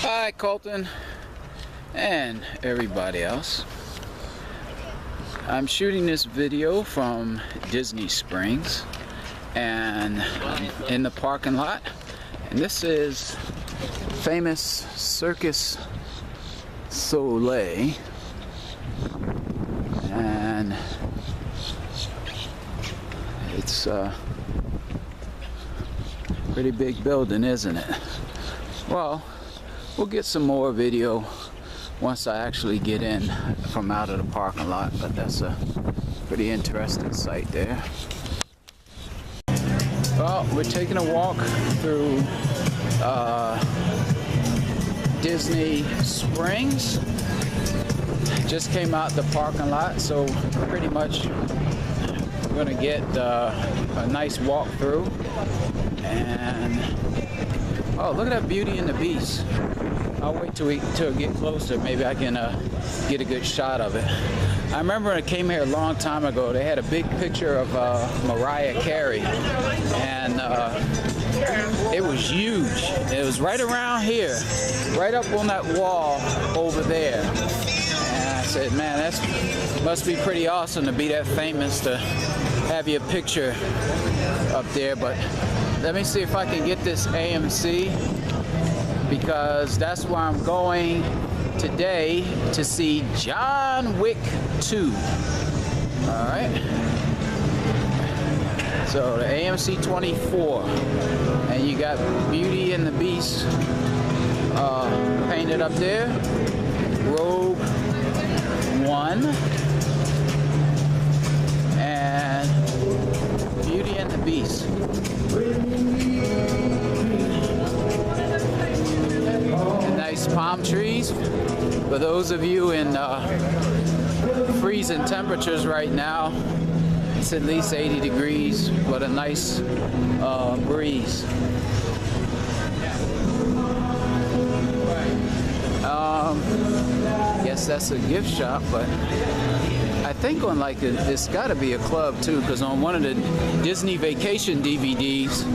Hi, Colton and everybody else. I'm shooting this video from Disney Springs and I'm in the parking lot, and this is famous Circus Soleil, and it's a pretty big building, isn't it? Well, we'll get some more video once I actually get in from out of the parking lot, but that's a pretty interesting sight there. Well, we're taking a walk through Disney Springs. Just came out the parking lot, so pretty much we're gonna get a nice walk through. And oh, look at that Beauty and the Beast. I'll wait till we get closer. Maybe I can get a good shot of it. I remember when I came here a long time ago, they had a big picture of Mariah Carey, and it was huge. It was right around here, right up on that wall over there. And I said, man, that must be pretty awesome to be that famous, to have your picture up there. But let me see if I can get this AMC, because that's where I'm going today to see John Wick 2. Alright. So the AMC 24. And you got Beauty and the Beast painted up there. Rogue 1. And Beauty and the Beast. Nice palm trees. For those of you in freezing temperatures right now, it's at least 80 degrees, but a nice breeze. Guess that's a gift shop, but I think on like it's got to be a club too, because on one of the Disney Vacation DVDs,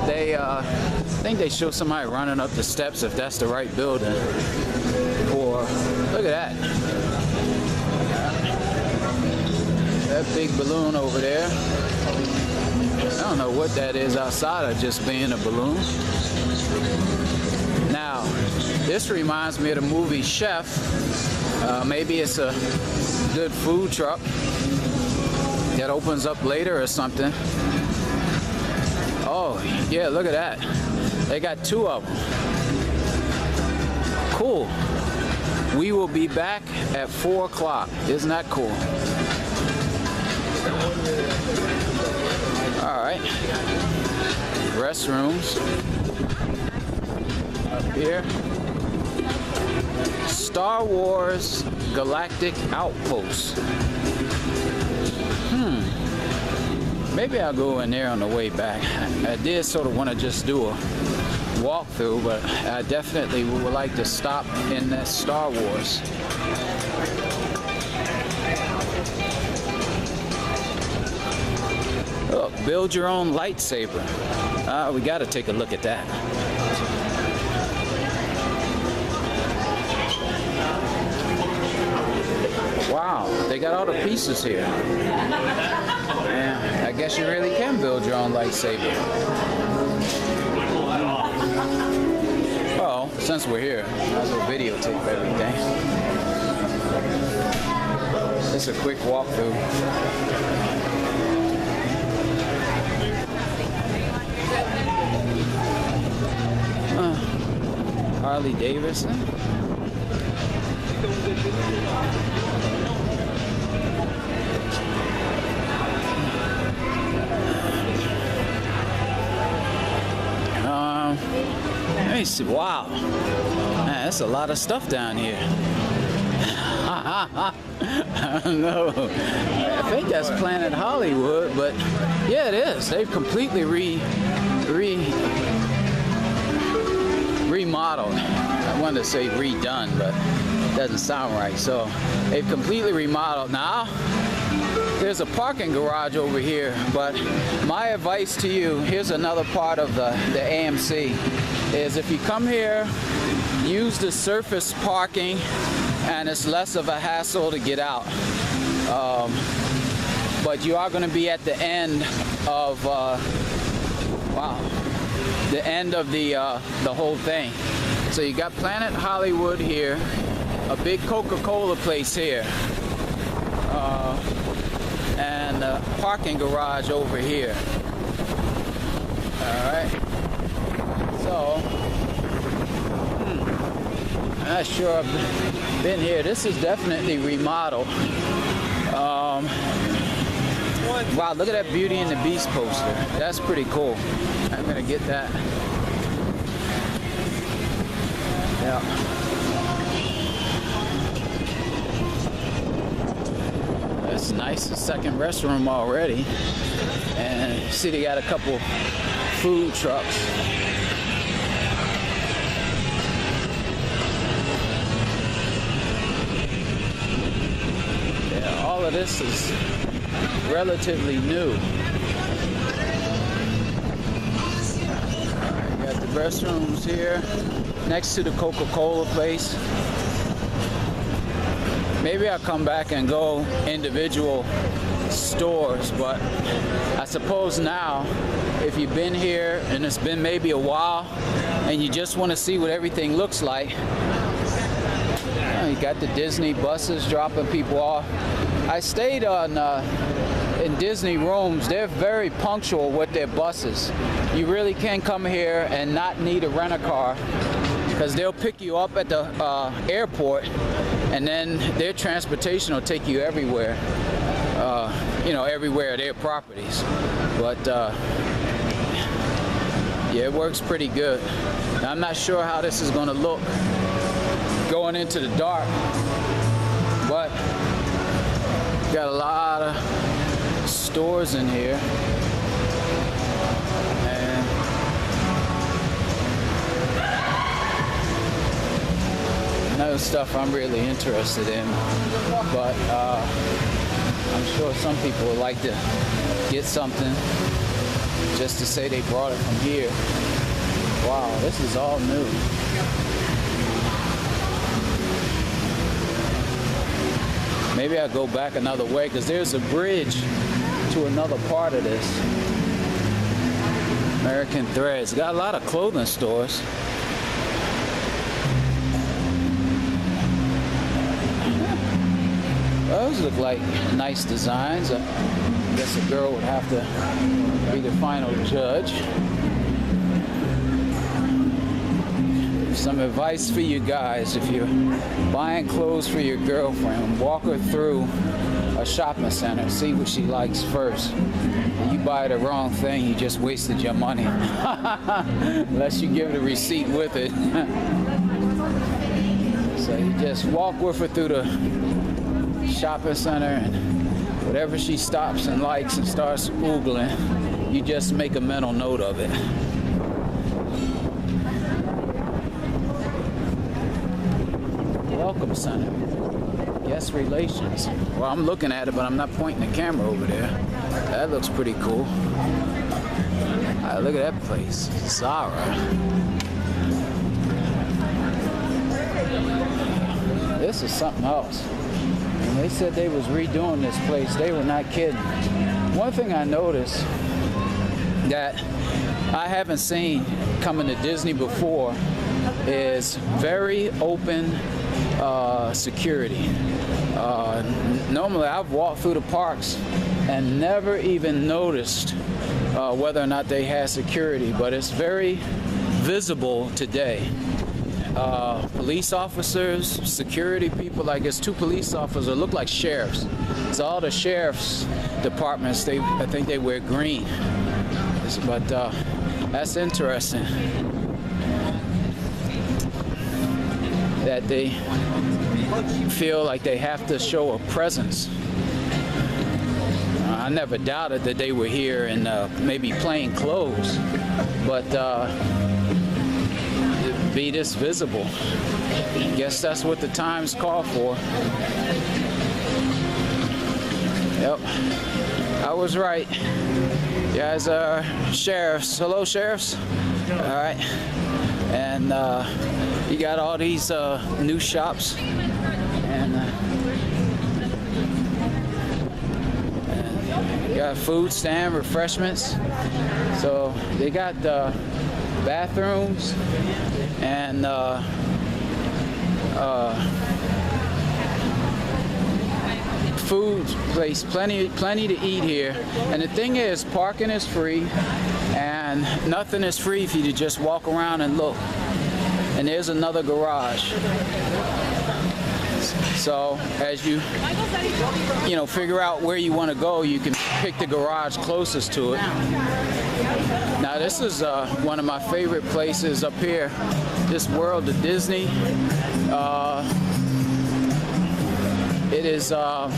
they I think they show somebody running up the steps, if that's the right building. Or look at that, that big balloon over there. I don't know what that is outside of just being a balloon. Now, this reminds me of the movie Chef. Maybe it's a good food truck that opens up later or something. Oh, yeah, look at that. They got two of them. Cool. We will be back at 4 o'clock. Isn't that cool? All right. Restrooms up here. Star Wars Galactic Outpost. Maybe I'll go in there on the way back. I did sort of want to just do a walkthrough, but I definitely would like to stop in that Star Wars. Oh, build your own lightsaber. We got to take a look at that. Wow, they got all the pieces here. Yeah, I guess you really can build your own lightsaber. Well, since we're here, might as well videotape everything. It's a quick walkthrough. Harley Davidson. Let me see. Wow, man, that's a lot of stuff down here. I don't know. I think that's Planet Hollywood, but yeah, it is. They've completely remodeled. I wanted to say redone, but it doesn't sound right. So they've completely remodeled now. there's a parking garage over here, but my advice to you, here's another part of the AMC, is if you come here, use the surface parking, and it's less of a hassle to get out. But you are going to be at the end of, the end of the whole thing. So you got Planet Hollywood here, a big Coca-Cola place here, and a parking garage over here. All right. So, I'm not sure I've been here. This is definitely remodeled. Wow, look at that Beauty and the Beast poster. That's pretty cool. I'm gonna get that. Yeah. That's nice. The second restroom already. And you see they got a couple food trucks. Yeah, all of this is relatively new. Alright, got the restrooms here next to the Coca-Cola place. Maybe I'll come back and go individual stores, but I suppose now if you've been here and it's been maybe a while and you just want to see what everything looks like, you got the Disney buses dropping people off. I stayed in Disney rooms. They're very punctual with their buses. You really can come here and not need a rent-a-car, because they'll pick you up at the airport, and then their transportation will take you everywhere. You know, everywhere their properties. But yeah, it works pretty good. Now, I'm not sure how this is going to look going into the dark, but got a lot of stores in here, and no stuff I'm really interested in, but I'm sure some people would like to get something just to say they brought it from here. Wow, this is all new. Maybe I'll go back another way, because there's a bridge to another part of this. American Threads. Got a lot of clothing stores. Those look like nice designs. I guess a girl would have to be the final judge. Some advice for you guys: if you're buying clothes for your girlfriend, walk her through a shopping center, see what she likes first. If you buy the wrong thing, you just wasted your money. Unless you give the receipt with it. So you just walk with her through the shopping center, and whatever she stops and likes and starts Googling, you just make a mental note of it. Welcome Center. Guest relations. Well, I'm looking at it, but I'm not pointing the camera over there. That looks pretty cool. Look at that place. Zara. This is something else. When they said they was redoing this place, they were not kidding. One thing I noticed that I haven't seen coming to Disney before is very open security. Normally I've walked through the parks and never even noticed whether or not they had security, but it's very visible today. Police officers, security people, like it's two police officers, look like sheriffs. So all the sheriff's departments, I think they wear green. But that's interesting that they feel like they have to show a presence. I never doubted that they were here in maybe plain clothes, but to be this visible, I guess that's what the times call for. Yep, I was right. You guys are sheriffs. Hello, sheriffs. All right, and you got all these new shops, and you got food stand, refreshments. So they got bathrooms and food place, plenty to eat here. And the thing is, parking is free, and nothing is free if you just walk around and look. And there's another garage. So as you figure out where you want to go, you can pick the garage closest to it. Now this is one of my favorite places up here, this World of Disney. It is, I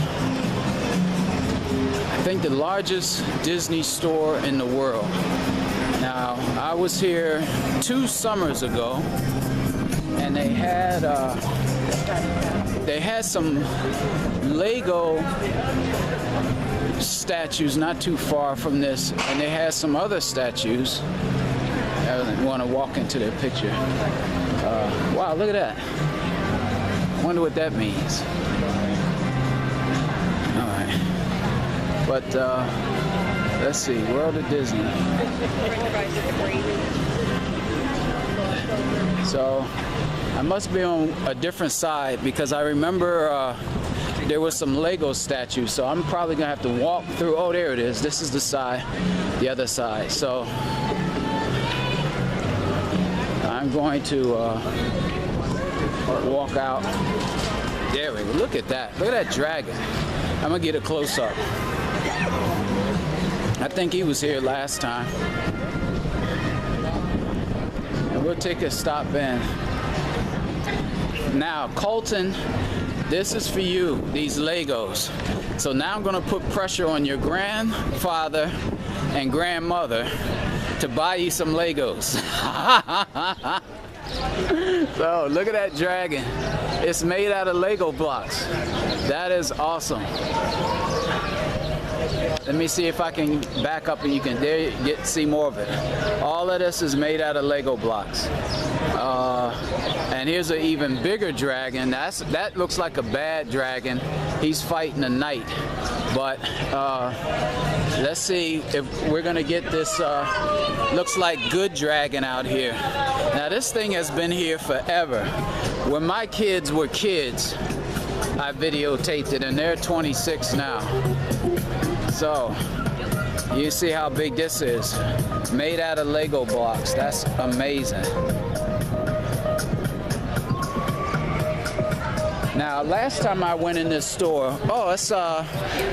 think, the largest Disney store in the world. Now, I was here 2 summers ago, and they had some Lego statues not too far from this, and they had some other statues. I want to walk into their picture. Wow, look at that. I wonder what that means. But let's see, World of Disney. So I must be on a different side because I remember there was some Lego statues. So I'm probably gonna have to walk through. Oh, there it is. This is the side, the other side. So I'm going to walk out. There we go. Look at that. Look at that dragon. I'm gonna get a close up. I think he was here last time. And we'll take a stop in. Now, Colton, this is for you, these Legos. So now I'm gonna put pressure on your grandfather and grandmother to buy you some Legos. So look at that dragon. It's made out of Lego blocks. That is awesome. Let me see if I can back up and you can see more of it. All of this is made out of Lego blocks. And here's an even bigger dragon. That looks like a bad dragon. He's fighting a knight. But let's see if we're gonna get this looks like good dragon out here. Now this thing has been here forever. When my kids were kids, I videotaped it, and they're 26 now. So you see how big this is. Made out of Lego blocks. That's amazing. Now, last time I went in this store, oh, it's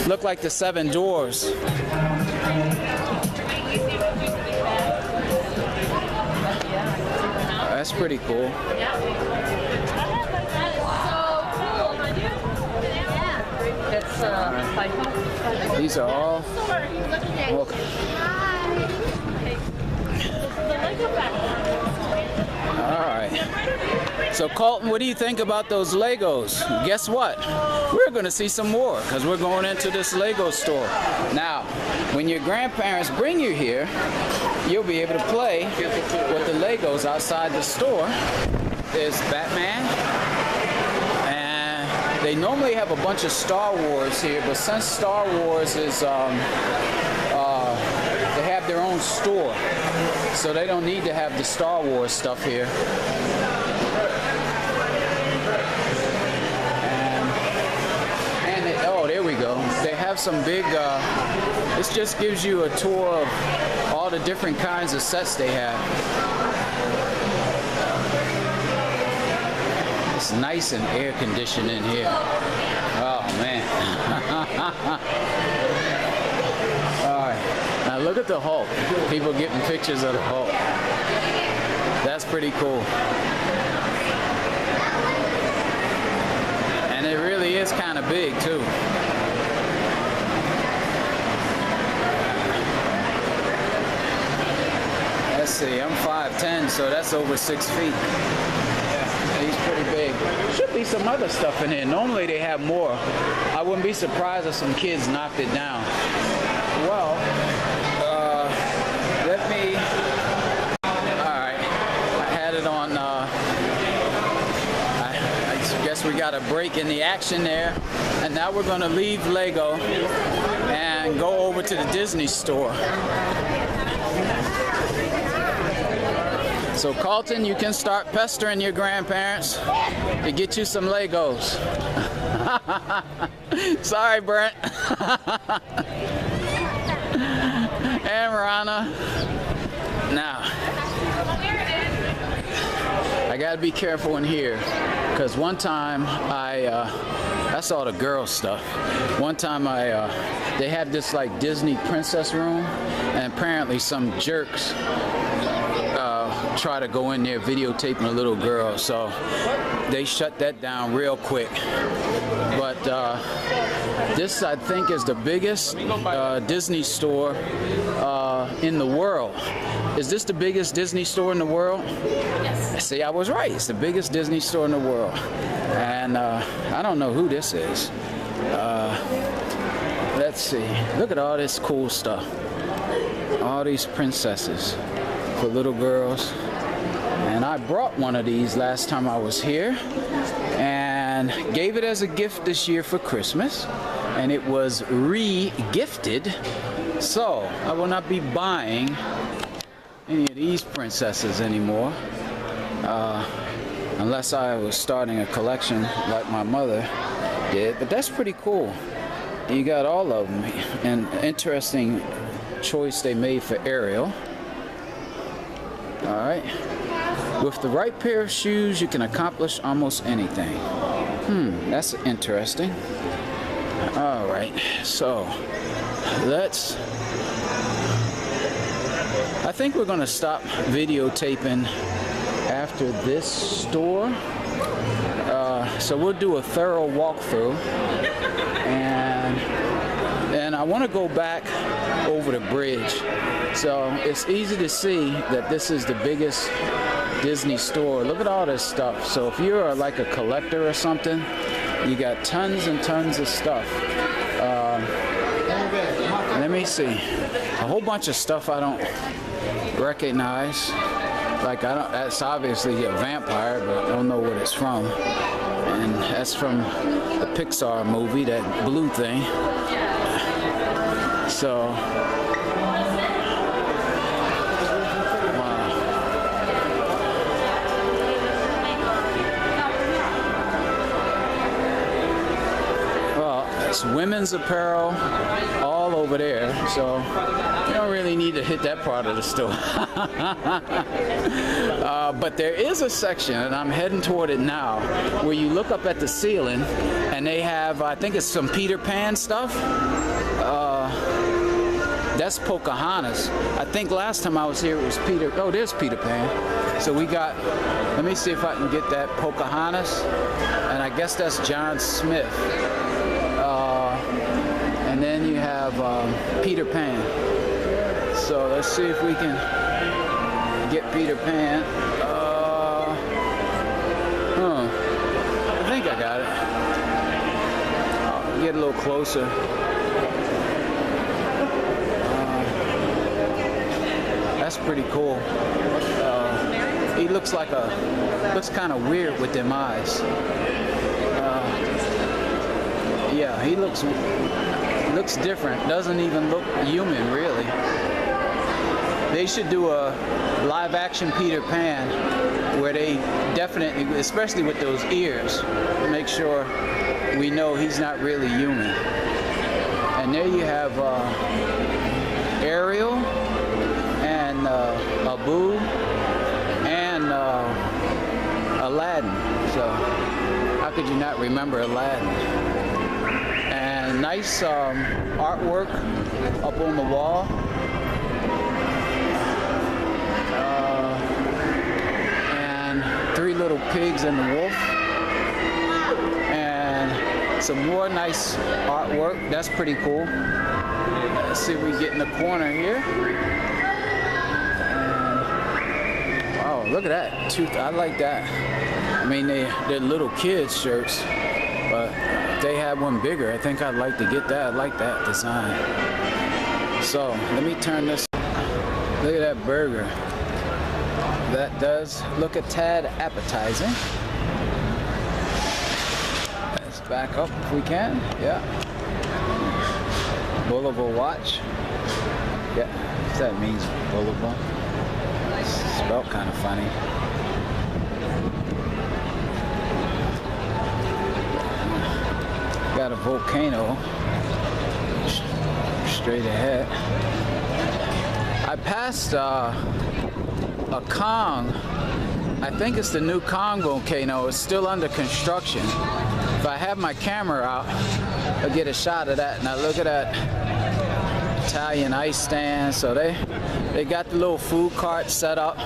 looked like the 7 Dwarfs. That's pretty cool. These are all. Alright. So Colton, what do you think about those Legos? Guess what? We're going to see some more because we're going into this Lego store. Now, when your grandparents bring you here, you'll be able to play with the Legos outside the store. There's Batman. And they normally have a bunch of Star Wars here, but since Star Wars is, they have their own store. So they don't need to have the Star Wars stuff here. Oh, there we go. They have some big, this just gives you a tour of all the different kinds of sets they have. It's nice and air conditioned in here. Oh, man. All right. Now look at the Hulk. People getting pictures of the Hulk. That's pretty cool. And it really is kind of big too. Let's see, I'm 5'10", so that's over 6 feet. Yeah. He's pretty big. Should be some other stuff in here. Normally they have more. I wouldn't be surprised if some kids knocked it down. Well, let me... Alright, I had it on... I guess we got a break in the action there. And now we're going to leave Lego and go over to the Disney store. So Carlton, you can start pestering your grandparents to get you some Legos. Sorry, Brent. And Rana. Now, I gotta be careful in here, because one time that's all the girl stuff. One time they had this like Disney princess room, and apparently some jerks try to go in there videotaping a little girl, so they shut that down real quick. But this, I think, is the biggest Disney store in the world. Is this the biggest Disney store in the world? Yes. See, I was right. It's the biggest Disney store in the world. And I don't know who this is. Let's see. Look at all this cool stuff. All these princesses for little girls. And I brought one of these last time I was here and gave it as a gift this year for Christmas, and it was re-gifted, so I will not be buying any of these princesses anymore unless I was starting a collection like my mother did. But that's pretty cool. You got all of them. An interesting choice they made for Ariel. Alright. With the right pair of shoes, you can accomplish almost anything. That's interesting. Alright, so I think we're going to stop videotaping after this store. So we'll do a thorough walkthrough. And I want to go back over the bridge. So it's easy to see that this is the biggest Disney store. Look at all this stuff. So if you're like a collector or something, you got tons and tons of stuff. Let me see. A whole bunch of stuff I don't recognize. Like that's obviously a vampire, but I don't know what it's from. And that's from the Pixar movie, that blue thing. So women's apparel all over there, so you don't really need to hit that part of the store. But there is a section, and I'm heading toward it now, where you look up at the ceiling and they have, I think it's some Peter Pan stuff. That's Pocahontas. I think last time I was here it was Peter. Oh, there's Peter Pan. So we got, let me see if I can get that Pocahontas, and I guess that's John Smith. And then you have Peter Pan. So let's see if we can get Peter Pan. I think I got it. I'll get a little closer. That's pretty cool. He looks like looks kind of weird with them eyes. Yeah, he looks different. Doesn't even look human, really. They should do a live-action Peter Pan where they definitely, especially with those ears, make sure we know he's not really human. And there you have Ariel and Abu and Aladdin. So how could you not remember Aladdin? And nice artwork up on the wall. And three little pigs and the wolf. And some more nice artwork. That's pretty cool. Let's see if we get in the corner here. And, wow, look at that. I like that. mean, they're little kids shirts, but if they had one bigger, I think I'd like to get that. I like that design. So let me turn this. Look at that burger. That does look a tad appetizing. Let's back up if we can. Yeah. Boulevard watch. Yeah, that means boulevard. It's spelled kind of funny. Got a volcano straight ahead. I passed a Kong. I think it's the new Kong volcano. It's still under construction. If I have my camera out, I'll get a shot of that. Now look at that Italian ice stand. So they got the little food cart set up.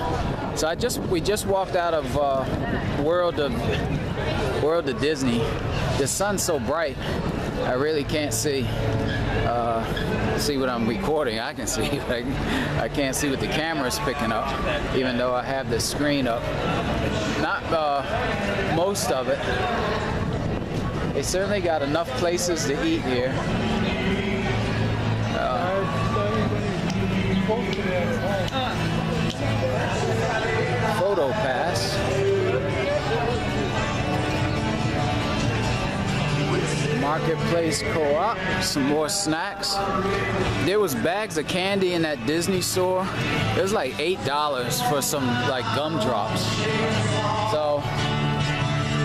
So we just walked out of World of Disney. The sun's so bright, I really can't see what I'm recording. I can see, but I can't see what the camera's picking up, even though I have the screen up. Not most of it. They certainly got enough places to eat here. Photo pass. Marketplace Co-op, some more snacks. There was bags of candy in that Disney store. It was like $8 for some like gumdrops. So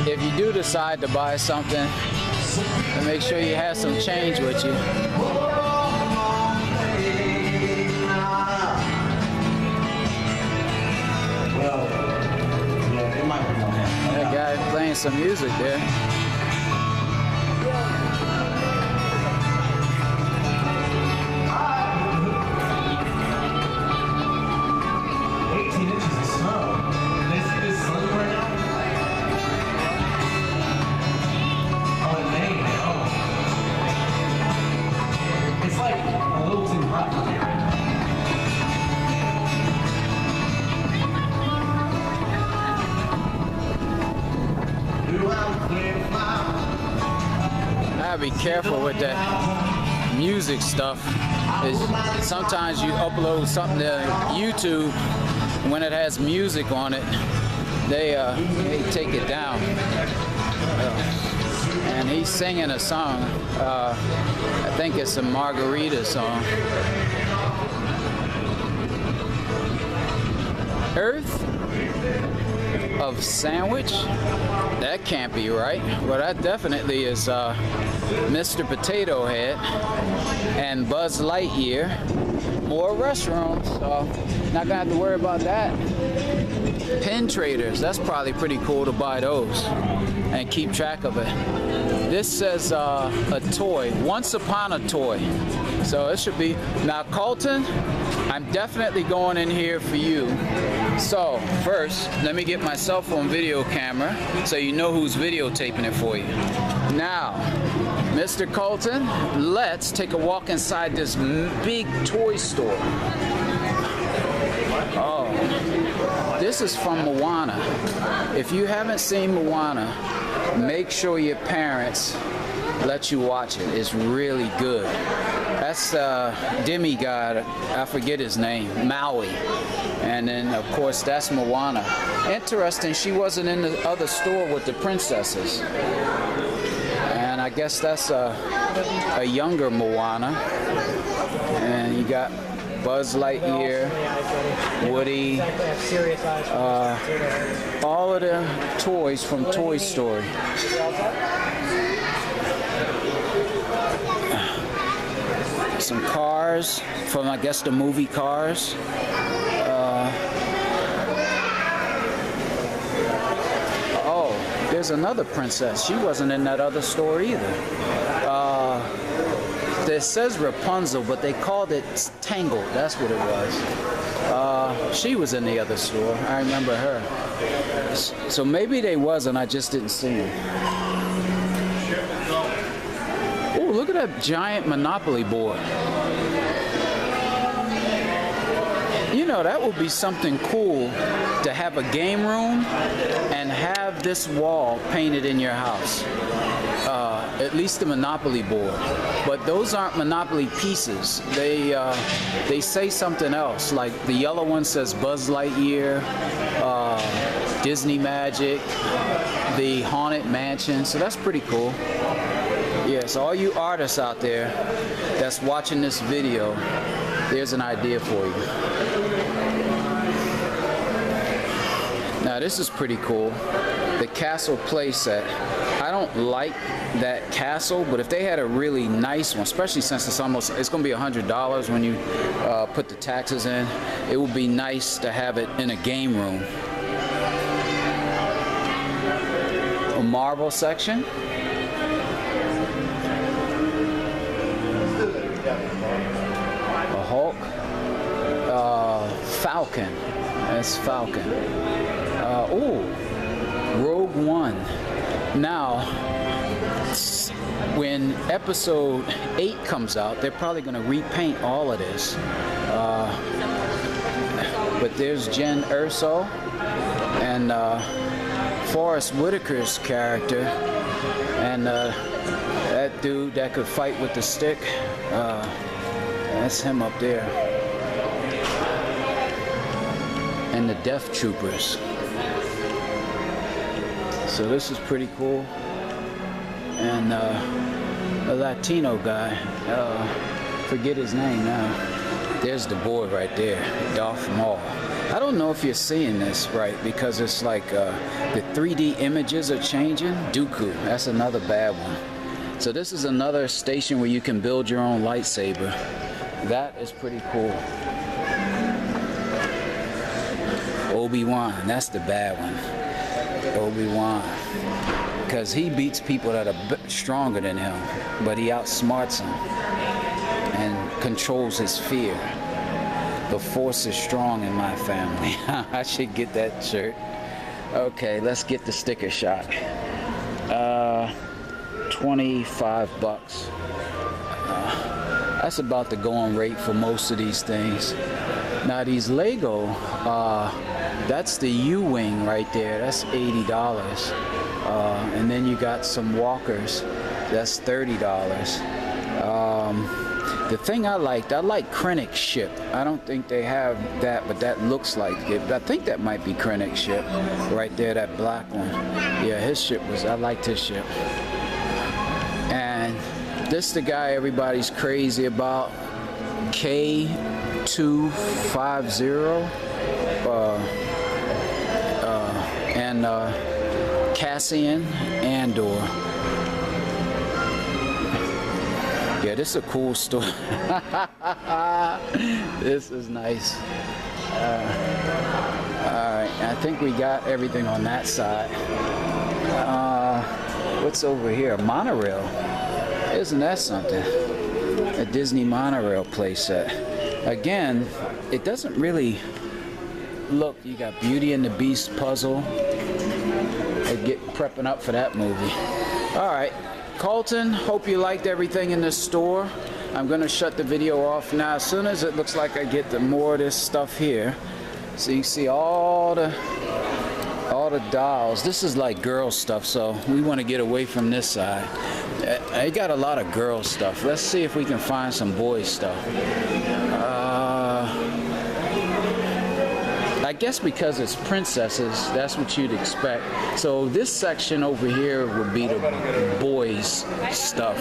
if you do decide to buy something, then make sure you have some change with you. That guy playing some music there. Be careful with that music stuff. Sometimes you upload something to YouTube, when it has music on it, they take it down. And he's singing a song. I think it's a Margarita song. Earth of Sandwich? That can't be right. Well, that definitely is Mr. Potato Head and Buzz Lightyear. More restrooms, so not gonna have to worry about that. Pin traders, that's probably pretty cool to buy those and keep track of it. This says a toy, once upon a toy. So it should be, now Colton, I'm definitely going in here for you. So first, let me get my cell phone video camera so you know who's videotaping it for you. Now, Mr. Colton, let's take a walk inside this big toy store. Oh, this is from Moana. If you haven't seen Moana, make sure your parents let you watch it. It's really good. That's demigod, I forget his name, Maui. And then, of course, that's Moana. Interesting, she wasn't in the other store with the princesses. And I guess that's a younger Moana. And you got Buzz Lightyear, Woody, all of the toys from Toy Story. Some cars from, I guess, the movie Cars. Oh, there's another princess. She wasn't in that other store either. It says Rapunzel, but they called it Tangled. That's what it was. She was in the other store. I remember her. So maybe they wasn't. I just didn't see them. Oh, look at that giant Monopoly board. You know, that would be something cool to have a game room and have this wall painted in your house. At least the Monopoly board. But those aren't Monopoly pieces. They say something else. Like the yellow one says Buzz Lightyear, Disney Magic, the Haunted Mansion. So that's pretty cool. Yeah, so all you artists out there that's watching this video, there's an idea for you. Now this is pretty cool. The castle playset. I don't like that castle, but if they had a really nice one, especially since it's going to be $100 when you put the taxes in, it would be nice to have it in a game room. A Marvel section. A Hulk. Falcon. That's Falcon. Ooh, Rogue One. Now, when episode 8 comes out, they're probably going to repaint all of this. But there's Jen Erso and Forrest Whitaker's character, and that dude that could fight with the stick. That's him up there. And the Death Troopers. So this is pretty cool. And a Latino guy, forget his name now. There's the boy right there, Darth Maul. I don't know if you're seeing this right, because it's like the 3D images are changing. Dooku, that's another bad one. So this is another station where you can build your own lightsaber. That is pretty cool. Obi-Wan, that's the bad one. Obi-Wan, because he beats people that are bit stronger than him, but he outsmarts them and controls his fear. The Force is strong in my family. I should get that shirt. Okay, let's get the sticker shot. 25 bucks. That's about the going rate for most of these things. Now these Lego, that's the U-Wing right there. That's $80. And then you got some walkers. That's $30. The thing I like Krennic's ship. I don't think they have that, but that looks like it. I think that might be Krennic's ship right there, that black one. Yeah, his ship was, I liked his ship. And this the guy everybody's crazy about, K250. And Cassian Andor. Yeah, this is a cool store. This is nice. Alright, I think we got everything on that side. What's over here? A monorail. Isn't that something? A Disney monorail playset. Again, it doesn't really look. You got Beauty and the Beast puzzle. Get prepping up for that movie. Alright, Colton, hope you liked everything in this store. I'm going to shut the video off now. As soon as it looks like I get the more of this stuff here, so you can see all the dolls. This is like girl stuff, so we want to get away from this side. I got a lot of girl stuff. Let's see if we can find some boys stuff. I guess because it's princesses, that's what you'd expect. So this section over here would be the boys stuff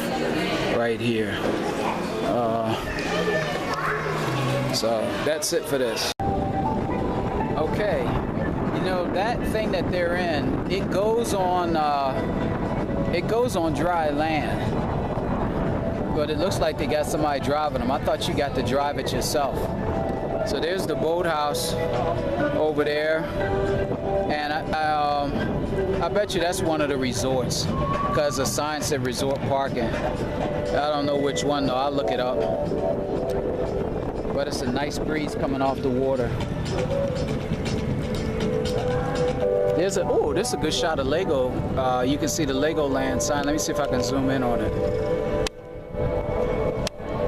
right here. So that's it for this. Okay, you know that thing that they're in, it goes on dry land. But it looks like they got somebody driving them. I thought you got to drive it yourself. So there's the boathouse over there, and I bet you that's one of the resorts, because the sign said resort parking. I don't know which one though, I'll look it up. But it's a nice breeze coming off the water. There's oh, this is a good shot of Lego. You can see the Legoland sign. Let me see if I can zoom in on it.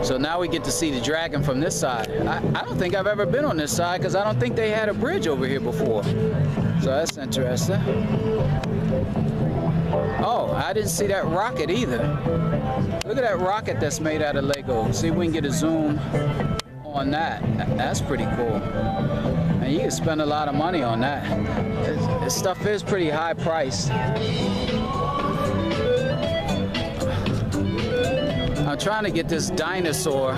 So now we get to see the dragon from this side. I don't think I've ever been on this side because I don't think they had a bridge over here before. So that's interesting. Oh, I didn't see that rocket either. Look at that rocket that's made out of Lego. See if we can get a zoom on that. That's pretty cool. And you can spend a lot of money on that. This stuff is pretty high priced. I'm trying to get this dinosaur,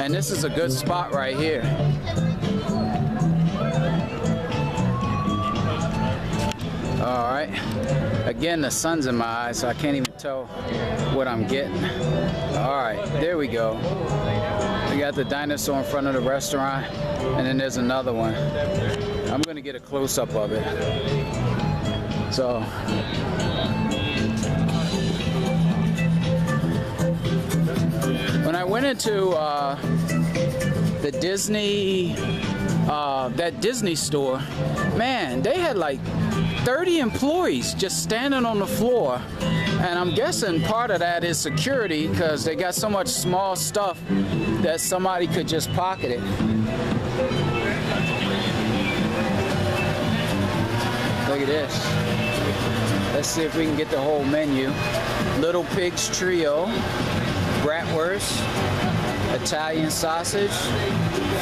and this is a good spot right here. All right. Again, the sun's in my eyes, so I can't even tell what I'm getting. All right, there we go. We got the dinosaur in front of the restaurant, and then there's another one. I'm gonna get a close-up of it. So. When I went into the Disney, that Disney store, man, they had like 30 employees just standing on the floor. And I'm guessing part of that is security because they got so much small stuff that somebody could just pocket it. Look at this. Let's see if we can get the whole menu. Little Pig's Trio. Bratwurst, Italian sausage,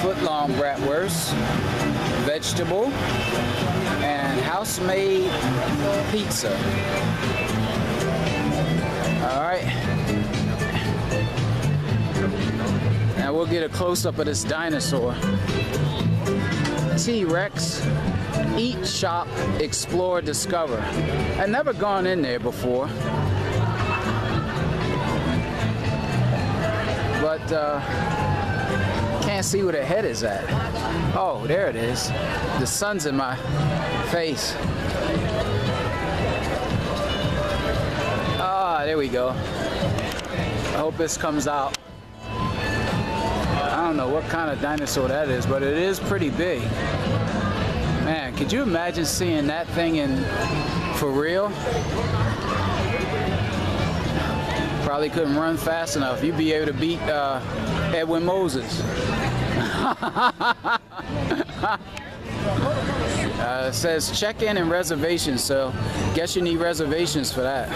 foot-long bratwurst, vegetable, and house-made pizza. All right. Now we'll get a close-up of this dinosaur. T-Rex, eat, shop, explore, discover. I've never gone in there before. But can't see where the head is at. Oh, there it is. The sun's in my face. Ah, there we go. I hope this comes out. I don't know what kind of dinosaur that is, but it is pretty big. Man, could you imagine seeing that thing in for real? Probably couldn't run fast enough. You'd be able to beat Edwin Moses. It says check-in and reservations, so guess you need reservations for that.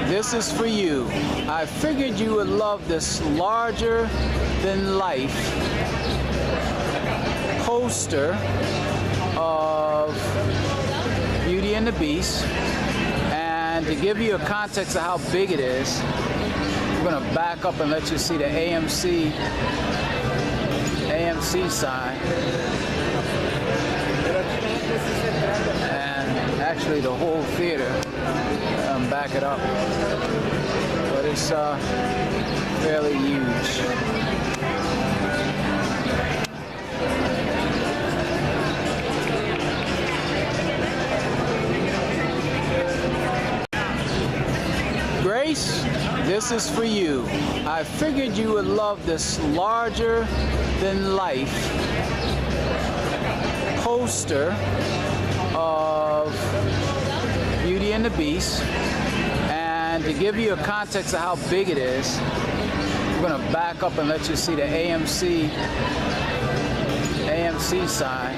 This is for you. I figured you would love this larger than life poster of Beauty and the Beast. And to give you a context of how big it is, I'm gonna back up and let you see the AMC sign. And actually the whole theater. Back it up, but it's fairly huge. this is for you. I figured you would love this larger than life poster of Beauty and the Beast. And to give you a context of how big it is, I'm going to back up and let you see the AMC sign.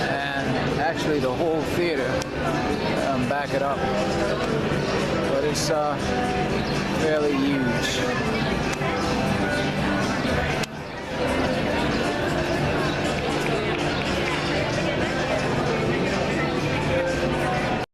And actually the whole theater. Back it up. But it's fairly huge.